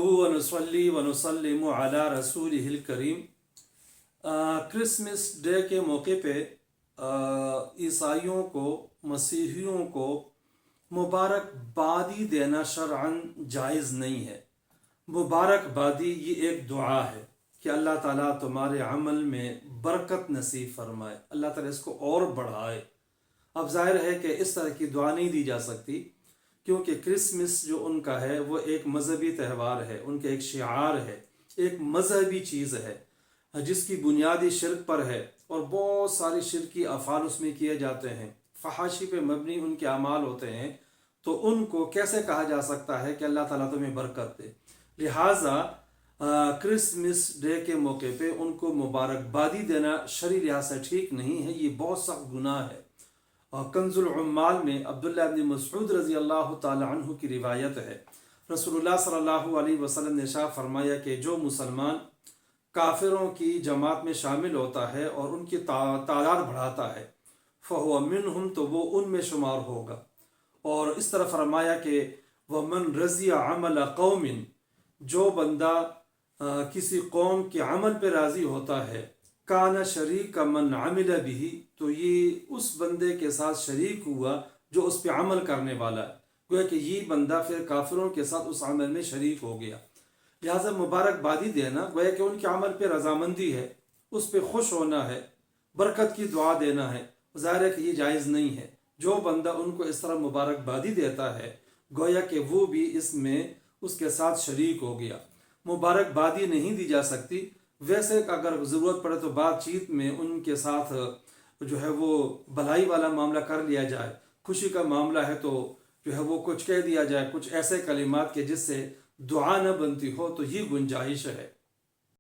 वनुसल्ली वनुसल्लिमु अला रसूलिहिल करीम। Christmas day के मौके पे ईसाइयों को, मसीहियों को मुबारकबादी देना शरअन जायज़ नहीं है। मुबारकबादी ये एक दुआ है कि अल्लाह ताला तुम्हारे अमल में बरकत नसीब फरमाए, अल्लाह ताला इसको और बढ़ाए। अब जाहिर है कि इस तरह की दुआ नहीं दी जा सकती, क्योंकि क्रिसमस जो उनका है वो एक मजहबी त्यौहार है, उनका एक शिआर है, एक मजहबी चीज़ है जिसकी बुनियादी शिरक पर है और बहुत सारी शिरकी अफ़ाल उसमें किए जाते हैं, फहाशी पे मबनी उनके अमाल होते हैं। तो उनको कैसे कहा जा सकता है कि अल्लाह ताला तुम्हें बरकत दे। लिहाजा क्रिसमस डे के मौके पे उनको मुबारकबादी देना शरई लिहाज से ठीक नहीं है, ये बहुत सख्त गुनाह है। कंजुल उम्माल में अब्दुल्लाह इब्न मसऊद रज़ी अल्लाह ताला अन्हु की रिवायत है, रसूलुल्लाह सल्लल्लाहु अलैहि वसल्लम ने इरशाद फरमाया कि जो मुसलमान काफिरों की जमात में शामिल होता है और उनकी तादाद बढ़ाता है, फ़हुव मिनहुम, तो वो उनमें शुमार होगा। और इस तरह फरमाया कि वमन रज़िया अमल कौमिन, जो बंदा किसी कौम के अमल पे राज़ी होता है, काना शरीक मन आमिल बिही, तो ये उस बंदे के साथ शरीक हुआ जो उस पर अमल करने वाला है। गोया कि ये बंदा फिर काफिरों के साथ उस अमल में शरीक हो गया। लिहाजा मुबारकबादी देना गोया कि उनके अमल पे रजामंदी है, उस पर खुश होना है, बरकत की दुआ देना है। ज़ाहिर है कि ये जायज़ नहीं है। जो बंदा उनको इस तरह मुबारकबादी देता है गोया कि वो भी इसमें उसके साथ शरीक हो गया। मुबारकबादी नहीं दी जा सकती। वैसे अगर ज़रूरत पड़े तो बातचीत में उनके साथ जो है वो भलाई वाला मामला कर लिया जाए, खुशी का मामला है तो जो है वो कुछ कह दिया जाए, कुछ ऐसे कलिमात के जिससे दुआ न बनती हो, तो ये गुंजाइश है।